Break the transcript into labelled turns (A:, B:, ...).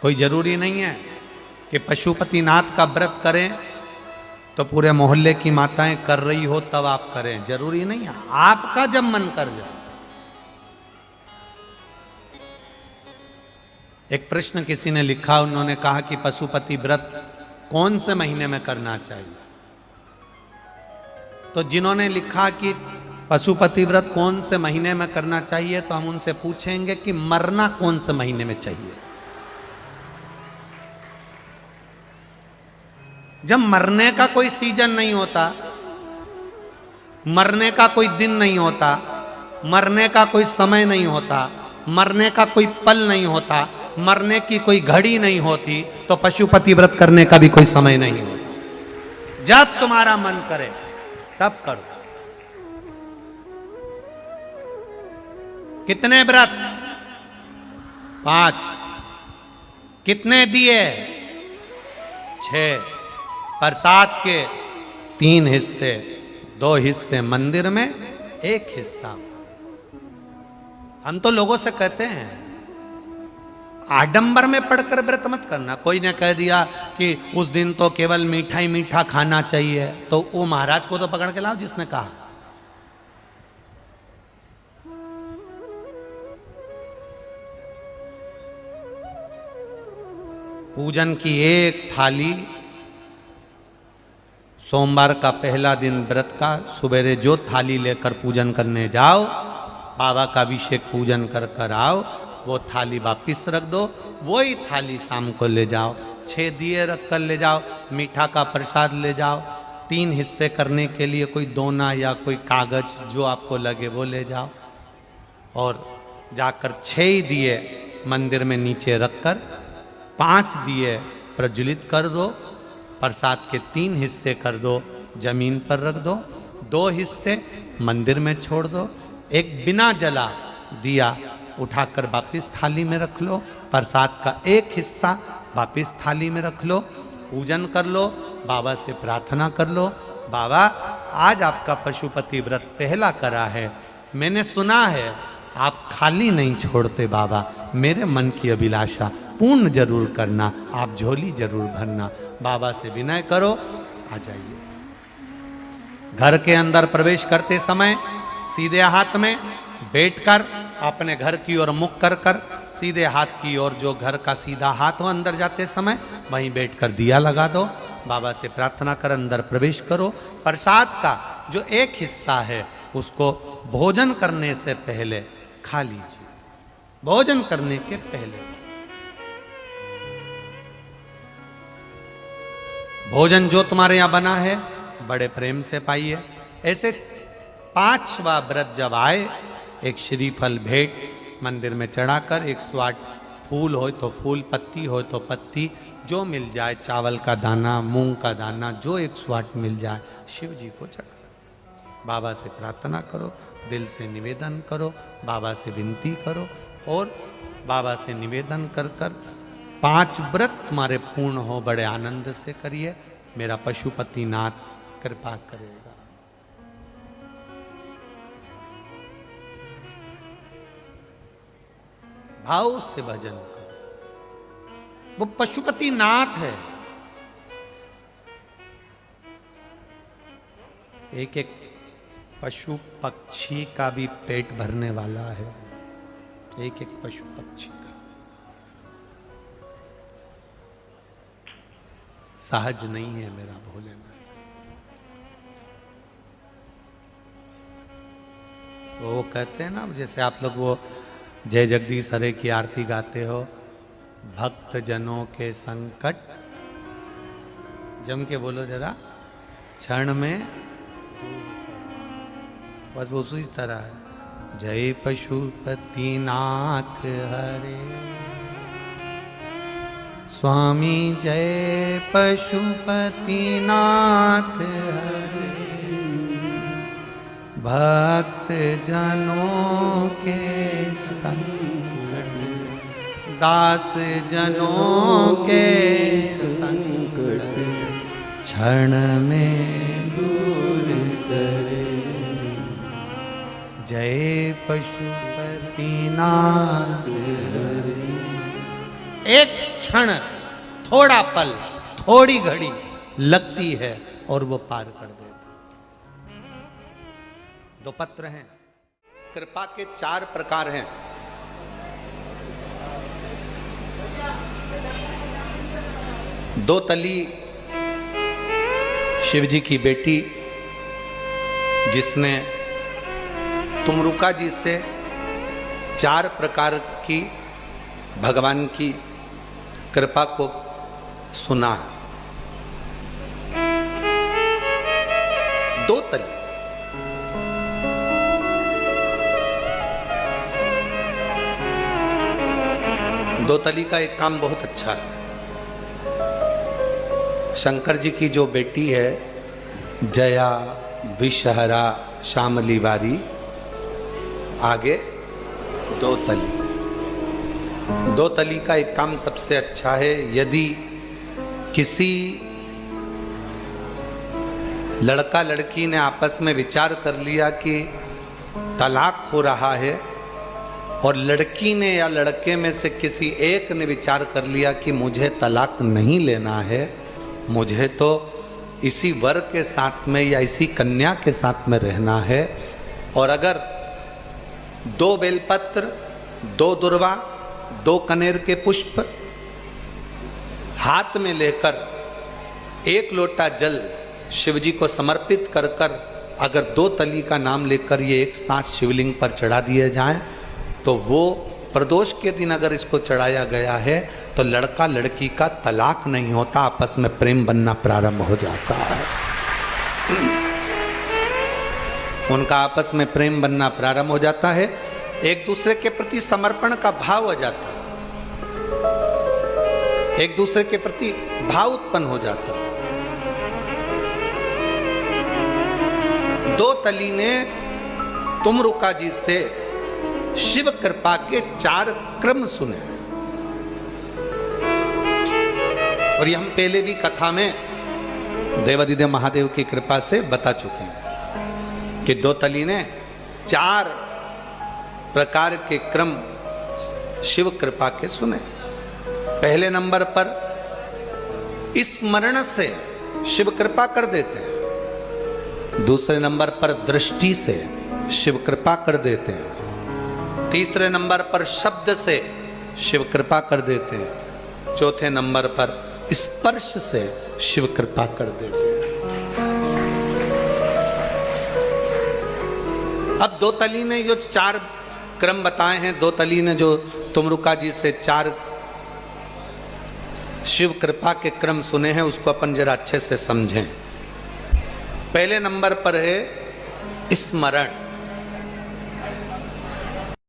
A: कोई जरूरी नहीं है कि पशुपतिनाथ का व्रत करें तो पूरे मोहल्ले की माताएं कर रही हो तब आप करें, जरूरी नहीं है, आपका जब मन कर जाए। एक प्रश्न किसी ने लिखा, उन्होंने कहा कि पशुपति व्रत कौन से महीने में करना चाहिए। तो जिन्होंने लिखा कि पशुपति व्रत कौन से महीने में करना चाहिए, तो हम उनसे पूछेंगे कि मरना कौन से महीने में चाहिए। जब मरने का कोई सीजन नहीं होता, मरने का कोई दिन नहीं होता, मरने का कोई समय नहीं होता, मरने का कोई पल नहीं होता, मरने की कोई घड़ी नहीं होती, तो पशुपति व्रत करने का भी कोई समय नहीं होता। जब तुम्हारा मन करे तब करो। कितने व्रत? 5। कितने दिए? 6। प्रसाद के 3 हिस्से, 2 हिस्से मंदिर में, 1 हिस्सा। हम तो लोगों से कहते हैं आडंबर में पढ़कर व्रत मत करना। कोई ने कह दिया कि उस दिन तो केवल मीठा ही मीठा खाना चाहिए, तो वो महाराज को तो पकड़ के लाओ जिसने कहा। पूजन की एक थाली, सोमवार का पहला दिन व्रत का, सवेरे जो थाली लेकर पूजन करने जाओ, बाबा का अभिषेक पूजन कर कर आओ, वो थाली वापिस रख दो, वही थाली शाम को ले जाओ। 6 दिए रख कर ले जाओ, मीठा का प्रसाद ले जाओ, 3 हिस्से करने के लिए कोई दोना या कोई कागज जो आपको लगे वो ले जाओ, और जाकर 6 दिए मंदिर में नीचे रखकर 5 दिए प्रज्वलित कर दो। प्रसाद के 3 हिस्से कर दो, जमीन पर रख दो, 2 हिस्से मंदिर में छोड़ दो, एक बिना जला दिया उठाकर वापिस थाली में रख लो, प्रसाद का 1 हिस्सा वापिस थाली में रख लो, पूजन कर लो, बाबा से प्रार्थना कर लो, बाबा आज आपका पशुपति व्रत पहला करा है, मैंने सुना है आप खाली नहीं छोड़ते बाबा, मेरे मन की अभिलाषा पूर्ण जरूर करना, आप झोली जरूर भरना। बाबा से विनय करो, आ जाइए। घर के अंदर प्रवेश करते समय सीधे हाथ में बैठकर अपने घर की ओर मुख कर कर, सीधे हाथ की ओर, जो घर का सीधा हाथ हो, अंदर जाते समय वहीं बैठकर दिया लगा दो, बाबा से प्रार्थना कर अंदर प्रवेश करो। प्रसाद का जो 1 हिस्सा है उसको भोजन करने से पहले खा लीजिए, भोजन करने के पहले। भोजन जो तुम्हारे यहां बना है बड़े प्रेम से पाइए। ऐसे 5वां व्रत जब आए, एक श्रीफल भेंट मंदिर में चढ़ाकर, 108 फूल हो तो फूल, पत्ती हो तो पत्ती, जो मिल जाए, चावल का दाना, मूंग का दाना, जो 108 मिल जाए, शिव जी को चढ़ा। बाबा से प्रार्थना करो, दिल से निवेदन करो, बाबा से विनती करो, और बाबा से निवेदन कर कर 5 व्रत तुम्हारे पूर्ण हो, बड़े आनंद से करिए, मेरा पशुपतिनाथ कृपा करेगा। भाव से भजन करो, वो पशुपतिनाथ है। एक एक पशु पक्षी का भी पेट भरने वाला है, एक एक पशु पक्षी का। सहज नहीं है मेरा भोलेनाथ। वो कहते हैं ना, जैसे आप लोग वो जय जगदीश हरे की आरती गाते हो, भक्त जनों के संकट, जम के बोलो जरा, क्षण में, बस वो उसी तरह है। जय पशुपतिनाथ हरे, स्वामी जय पशुपतिनाथ हरे, भक्त जनों के संकट, दास जनों के संकट, क्षण में दूर करे। जय पशुपतिनाथ हरे, एक क्षण, थोड़ा पल, थोड़ी घड़ी लगती है और वो पार कर देता। दो पत्र हैं। कृपा के 4 प्रकार हैं। दो तली शिव जी की बेटी, जिसने तुमरुका जी से 4 प्रकार की भगवान की कृपा को सुना। दो तली, दो तली का एक काम बहुत अच्छा है। शंकर जी की जो बेटी है जया, विषहरा, श्यामली बारी, आगे दो तली। दो तली का एक काम सबसे अच्छा है। यदि किसी लड़का लड़की ने आपस में विचार कर लिया कि तलाक हो रहा है, और लड़की ने या लड़के में से किसी एक ने विचार कर लिया कि मुझे तलाक नहीं लेना है, मुझे तो इसी वर के साथ में या इसी कन्या के साथ में रहना है, और अगर 2 बेलपत्र, 2 दुर्वा, 2 कनेर के पुष्प हाथ में लेकर 1 लोटा जल शिव जी को समर्पित कर कर अगर 2 तली का नाम लेकर ये एक साथ शिवलिंग पर चढ़ा दिए जाएं, तो वो प्रदोष के दिन अगर इसको चढ़ाया गया है तो लड़का लड़की का तलाक नहीं होता, आपस में प्रेम बनना प्रारंभ हो जाता है। उनका आपस में प्रेम बनना प्रारंभ हो जाता है, एक दूसरे के प्रति समर्पण का भाव हो जाता है, एक दूसरे के प्रति भाव उत्पन्न हो जाता है। दो तली ने तुमरुका जी से शिव कृपा के 4 क्रम सुने, और ये हम पहले भी कथा में देवादिदेव महादेव की कृपा से बता चुके हैं कि दो तली ने 4 प्रकार के क्रम शिव कृपा के सुने। पहले नंबर पर स्मरण से शिव कृपा कर देते हैं, दूसरे नंबर पर दृष्टि से शिव कृपा कर देते हैं, तीसरे नंबर पर शब्द से शिव कृपा कर देते हैं, चौथे नंबर पर स्पर्श से शिव कृपा कर देते हैं। अब दो तली ने जो 4 क्रम बताए हैं, दो तली ने जो तुमरुका जी से 4 शिव कृपा के क्रम सुने हैं, उसको अपन जरा अच्छे से समझें। पहले नंबर पर है स्मरण।